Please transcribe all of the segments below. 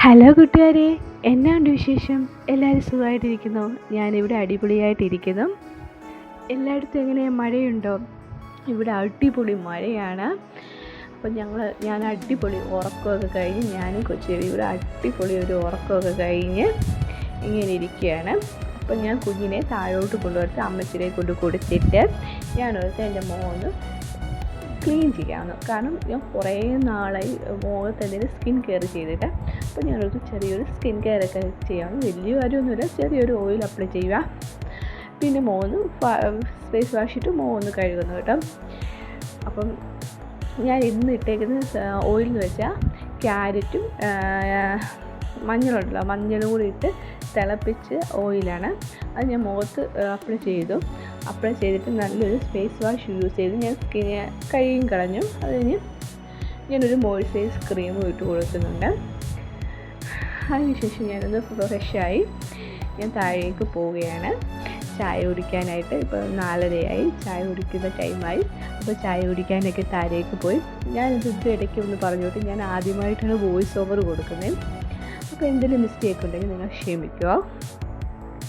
Hello കൂട്ടുകാരെ, എന്നാണ്ട് വിശേഷം? എല്ലാവരും സുഖമായിട്ടിരിക്കുന്നോ? ഞാനിവിടെ അടിപൊളിയായിട്ടിരിക്കുന്നു. എല്ലായിടത്തും എങ്ങനെയാണ്, മഴയുണ്ടോ? ഇവിടെ അടിപൊളി മഴയാണ്. അപ്പം ഞാൻ അടിപൊളി ഉറക്കമൊക്കെ കഴിഞ്ഞ്, ഞാനും കൊച്ചും ഇവിടെ അടിപൊളി ഒരു ഉറക്കമൊക്കെ കഴിഞ്ഞ് ഇങ്ങനെ ഇരിക്കുകയാണ്. അപ്പം ഞാൻ കുഞ്ഞിനെ താഴോട്ട് കൊണ്ടുവന്നിട്ട് അമ്മച്ചിനെ കൊണ്ട് കൊടുത്തിട്ട് ഞാനോർത്ത് എൻ്റെ മോന് ക്ലീൻ ചെയ്യാമെന്ന്. കാരണം ഞാൻ കുറേ നാളായി മുഖത്ത് എന്തെങ്കിലും സ്കിൻ കെയർ ചെയ്തിട്ട്. അപ്പോൾ ഞാനൊരു ചെറിയൊരു സ്കിൻ കെയർ ഒക്കെ ചെയ്യാമെന്ന്. വലിയ കാര്യമൊന്നുമില്ല, ചെറിയൊരു ഓയിൽ അപ്ലൈ ചെയ്യുക, പിന്നെ ഫേസ് വാഷ് ഇട്ട് മുഖം കഴുകുന്നു കേട്ടോ. അപ്പം ഞാൻ ഇന്ന് ഇട്ടേക്കുന്ന ഓയിൽ എന്ന് വെച്ചാൽ ക്യാരറ്റും മഞ്ഞളും കൂടി ഇട്ട് തിളപ്പിച്ച് ഓയിലാണ്. അത് ഞാൻ മുഖത്ത് അപ്ലൈ ചെയ്തിട്ട് നല്ലൊരു ഫേസ് വാഷ് യൂസ് ചെയ്ത് ഞാൻ സ്കിന്നെ കഴുകി കളഞ്ഞു. അത് കഴിഞ്ഞ് ഞാനൊരു മോയ്സ്ചറൈസ് ക്രീമും ഇട്ട് കൊടുക്കുന്നുണ്ട്. അതിനുശേഷം ഞാനൊന്ന് ഫ്രഷായി ഞാൻ താഴേക്ക് പോവുകയാണ് ചായ കുടിക്കാനായിട്ട്. ഇപ്പോൾ 4:30 ചായ കുടിക്കുന്ന ടൈമായി. അപ്പോൾ ചായ കുടിക്കാനൊക്കെ താഴേക്ക് പോയി. ഞാനിത് ഇടയ്ക്ക് ഒന്ന് പറഞ്ഞോട്ട്, ഞാൻ ആദ്യമായിട്ടാണ് വോയിസ് ഓവർ കൊടുക്കുന്നത്. അപ്പോൾ എന്തെങ്കിലും മിസ്റ്റേക്ക് ഉണ്ടെങ്കിൽ നിങ്ങൾ ക്ഷമിക്കുക.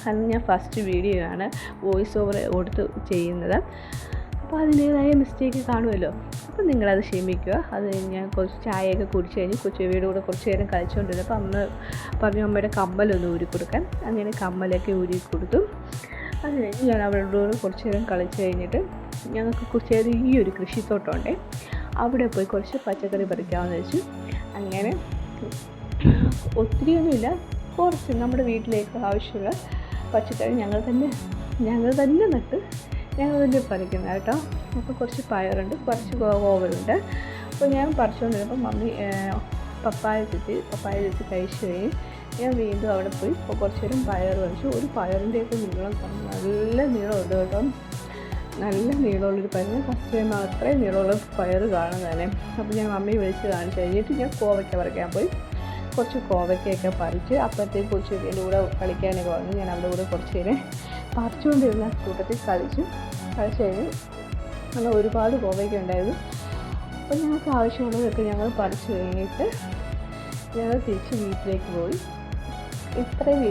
കാരണം ഞാൻ ഫസ്റ്റ് വീഡിയോ ആണ് വോയിസ് ഓവർ കൊടുത്ത് ചെയ്യുന്നത്. അപ്പോൾ അതിൻ്റേതായ മിസ്റ്റേക്ക് കാണുമല്ലോ. അപ്പോൾ നിങ്ങളത് ക്ഷമിക്കുക. അത് ഞാൻ കുറച്ച് ചായയൊക്കെ കുടിച്ച് കഴിഞ്ഞ് കൊച്ചുവിയുടെ കൂടെ കുറച്ച് നേരം കളിച്ചുകൊണ്ടിരുന്നപ്പോൾ അമ്മ പറഞ്ഞു അമ്മയുടെ കമ്മലൊന്ന് ഊരി കൊടുക്കാൻ. അങ്ങനെ കമ്മലൊക്കെ ഊരി കൊടുത്തു. അത് കഴിഞ്ഞ് ഞാൻ അവരുടെ കൂടെ കുറച്ച് നേരം കളിച്ച് കഴിഞ്ഞിട്ട് ഞങ്ങൾക്ക് കുറച്ച് നേരം ഈ ഒരു കൃഷിത്തോട്ടമുണ്ട്, അവിടെ പോയി കുറച്ച് പച്ചക്കറി പറിക്കാമെന്ന് വെച്ചു. അങ്ങനെ ഒത്തിരിയൊന്നുമില്ല, കുറച്ച് നമ്മുടെ വീട്ടിലേക്ക് ആവശ്യമുള്ള പച്ചക്കറി ഞങ്ങൾ തന്നെ നട്ട് ഞങ്ങൾ തന്നെ പറിക്കുന്നത് കേട്ടോ. അപ്പോൾ കുറച്ച് പയറുണ്ട്, കുറച്ച് കോവലുണ്ട്. അപ്പോൾ ഞാൻ പറിച്ചുകൊണ്ടിരുന്നപ്പോൾ മമ്മി പപ്പായ ചെത്തി കഴിച്ച് കഴിഞ്ഞ് ഞാൻ വീണ്ടും അവിടെ പോയി കുറച്ച് നേരം പയർ പറിച്ചു. ഒരു പയറിൻ്റെയൊക്കെ നീളം നല്ല നീളമുണ്ട് കേട്ടോ, നല്ല നീളമുള്ളൊരു പയർ. ഞാൻ ഫസ്റ്റ് ടൈം അത്രയും നീളമുള്ള പയർ കാണുന്നതന്നെ. അപ്പോൾ ഞാൻ മമ്മിയെ വിളിച്ച് കാണിച്ച് കഴിഞ്ഞിട്ട് ഞാൻ കോവയ്ക്ക പറിക്കാൻ പോയി. കുറച്ച് കോവയ്ക്കൊക്കെ പറിച്ച് അപ്പോഴത്തേക്ക് കുറച്ച് എൻ്റെ കൂടെ കളിക്കാനൊക്കെ വന്നു. ഞാൻ അവിടെ കൂടെ കുറച്ച് നേരം പറിച്ചുകൊണ്ടിരുന്ന കൂട്ടത്തിൽ കളിച്ച് കഴിഞ്ഞ് അങ്ങനെ ഒരുപാട് കോവയ്ക്ക ഉണ്ടായിരുന്നു. അപ്പോൾ ഞങ്ങൾക്ക് ആവശ്യമുള്ളതൊക്കെ ഞങ്ങൾ പറിച്ച് കഴിഞ്ഞിട്ട് ഞങ്ങൾ തിരിച്ച് വീട്ടിലേക്ക് പോയി. ഇത്രയും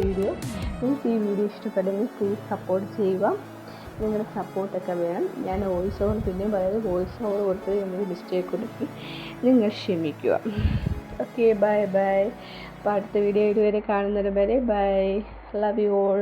വീഡിയോ നിങ്ങൾക്ക് ഈ വീഡിയോ ഇഷ്ടപ്പെട്ടെങ്കിൽ പ്ലീസ് സപ്പോർട്ട് ചെയ്യുക. നിങ്ങളുടെ സപ്പോർട്ടൊക്കെ വേണം. ഞാൻ വോയിസ് ഓവർ പിന്നെയും പറയുന്നത്, വോയിസ് ഓവർ കൊടുത്തത് എന്തെങ്കിലും മിസ്റ്റേക്ക് ഉണ്ടെങ്കിൽ നിങ്ങൾ ക്ഷമിക്കുക. Okay, bye. അപ്പോൾ അടുത്ത വീഡിയോ ഇതുവരെ കാണുന്നത് വരെ ബൈ. Love you all.